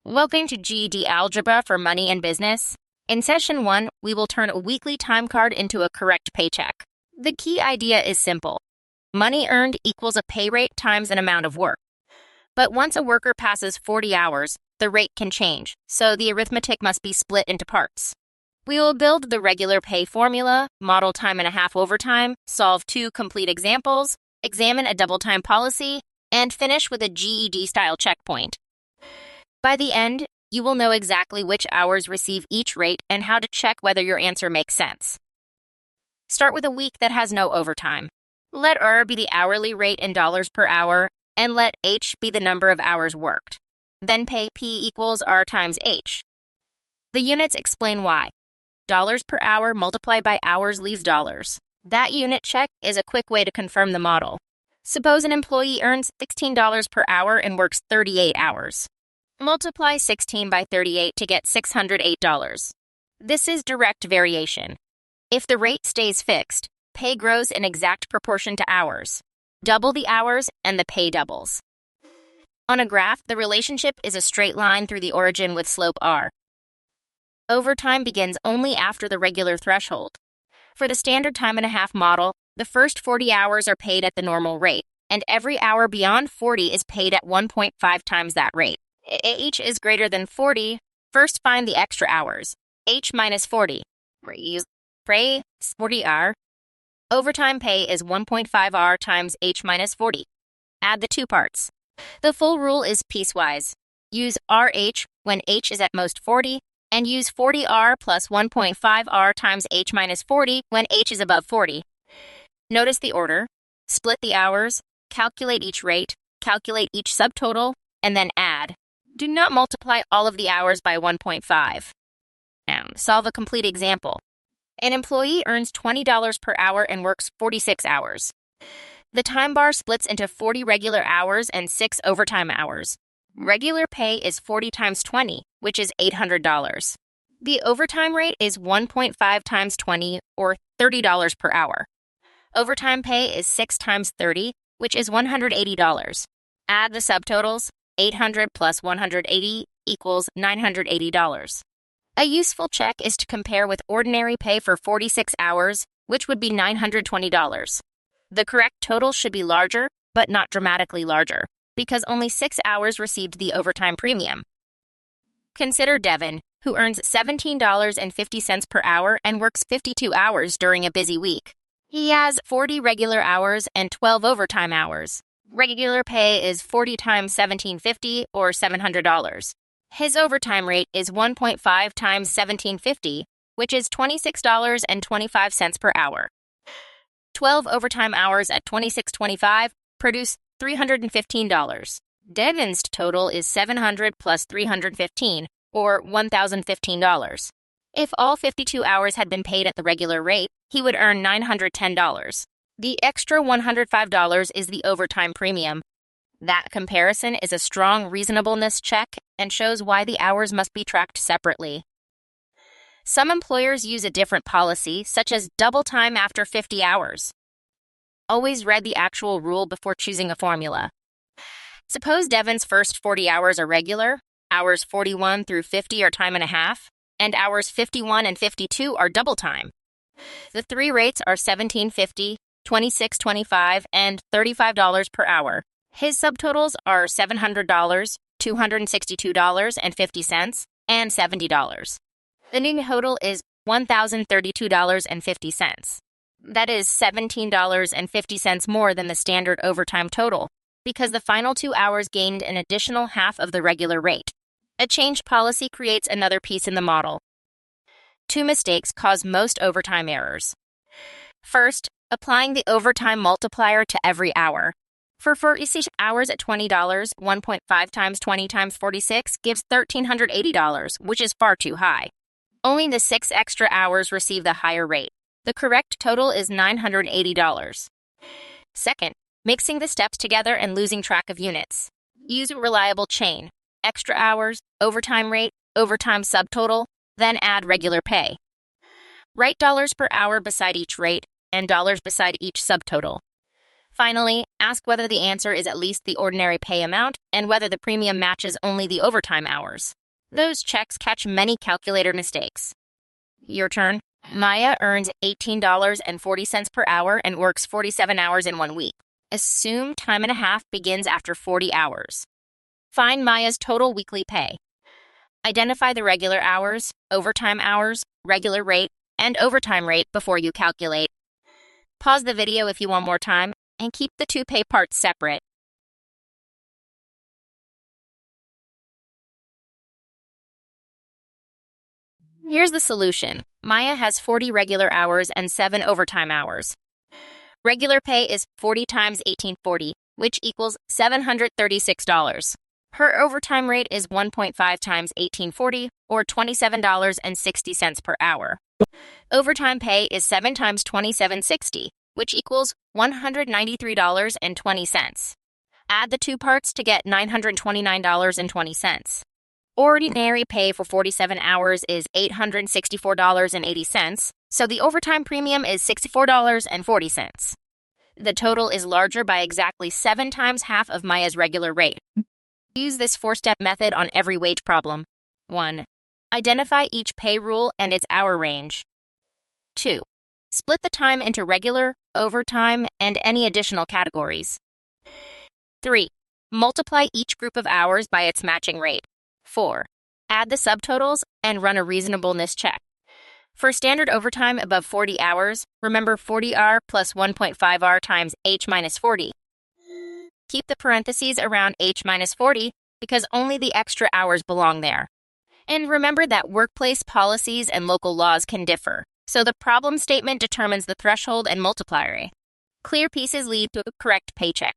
Welcome to GED Algebra for Money and Business. In Session 1, we will turn a weekly time card into a correct paycheck. The key idea is simple. Money earned equals a pay rate times an amount of work. But once a worker passes 40 hours, the rate can change, so the arithmetic must be split into parts. We will build the regular pay formula, model time and a half overtime, solve 2 complete examples, examine a double time policy, and finish with a GED-style checkpoint. By the end, you will know exactly which hours receive each rate and how to check whether your answer makes sense. Start with a week that has no overtime. Let R be the hourly rate in dollars per hour, and let H be the number of hours worked. Then pay P equals R times H. The units explain why. Dollars per hour multiplied by hours leaves dollars. That unit check is a quick way to confirm the model. Suppose an employee earns $16 per hour and works 38 hours. Multiply 16 by 38 to get $608. This is direct variation. If the rate stays fixed, pay grows in exact proportion to hours. Double the hours and the pay doubles. On a graph, the relationship is a straight line through the origin with slope R. Overtime begins only after the regular threshold. For the standard time and a half model, the first 40 hours are paid at the normal rate, and every hour beyond 40 is paid at 1.5 times that rate. H is greater than 40. First find the extra hours. H minus 40. Raise 40R. Overtime pay is 1.5R times H minus 40. Add the 2 parts. The full rule is piecewise. Use RH when H is at most 40, and use 40R plus 1.5R times H minus 40 when H is above 40. Notice the order. Split the hours, calculate each rate, calculate each subtotal, and then add. Do not multiply all of the hours by 1.5. Now, solve a complete example. An employee earns $20 per hour and works 46 hours. The time bar splits into 40 regular hours and 6 overtime hours. Regular pay is 40 times 20, which is $800. The overtime rate is 1.5 times 20, or $30 per hour. Overtime pay is 6 times 30, which is $180. Add the subtotals. 800 plus 180 equals $980. A useful check is to compare with ordinary pay for 46 hours, which would be $920. The correct total should be larger, but not dramatically larger, because only 6 hours received the overtime premium. Consider Devin, who earns $17.50 per hour and works 52 hours during a busy week. He has 40 regular hours and 12 overtime hours. Regular pay is 40 times $17.50, or $700. His overtime rate is 1.5 times $17.50, which is $26.25 per hour. 12 overtime hours at $26.25 produce $315. Devin's total is $700 plus $315, or $1,015. If all 52 hours had been paid at the regular rate, he would earn $910. The extra $105 is the overtime premium. That comparison is a strong reasonableness check and shows why the hours must be tracked separately. Some employers use a different policy, such as double time after 50 hours. Always read the actual rule before choosing a formula. Suppose Devin's first 40 hours are regular, hours 41 through 50 are time and a half, and hours 51 and 52 are double time. The 3 rates are $17.50, $26.25, and $35 per hour. His subtotals are $700, $262.50, and $70. The new total is $1,032.50. That is $17.50 more than the standard overtime total, because the final 2 hours gained an additional half of the regular rate. A changed policy creates another piece in the model. 2 mistakes cause most overtime errors. First, applying the overtime multiplier to every hour. For 46 hours at $20, 1.5 times 20 times 46 gives $1,380, which is far too high. Only the 6 extra hours receive the higher rate. The correct total is $980. Second, mixing the steps together and losing track of units. Use a reliable chain. Extra hours, overtime rate, overtime subtotal, then add regular pay. Write dollars per hour beside each rate and dollars beside each subtotal. Finally, ask whether the answer is at least the ordinary pay amount and whether the premium matches only the overtime hours. Those checks catch many calculator mistakes. Your turn. Maya earns $18.40 per hour and works 47 hours in 1 week. Assume time and a half begins after 40 hours. Find Maya's total weekly pay. Identify the regular hours, overtime hours, regular rate, and overtime rate before you calculate. Pause the video if you want more time, and keep the two pay parts separate. Here's the solution. Maya has 40 regular hours and 7 overtime hours. Regular pay is 40 times $18.40, which equals $736. Her overtime rate is 1.5 times $18.40, or $27.60 per hour. Overtime pay is 7 times $27.60, which equals $193.20. Add the two parts to get $929.20. Ordinary pay for 47 hours is $864.80, so the overtime premium is $64.40. The total is larger by exactly 7 times half of Maya's regular rate. Use this 4-step method on every wage problem. 1. Identify each pay rule and its hour range. 2. Split the time into regular, overtime, and any additional categories. 3. Multiply each group of hours by its matching rate. 4. Add the subtotals and run a reasonableness check. For standard overtime above 40 hours, remember 40R plus 1.5R times H minus 40. Keep the parentheses around H minus 40 because only the extra hours belong there. And remember that workplace policies and local laws can differ, so the problem statement determines the threshold and multiplier. Clear pieces lead to a correct paycheck.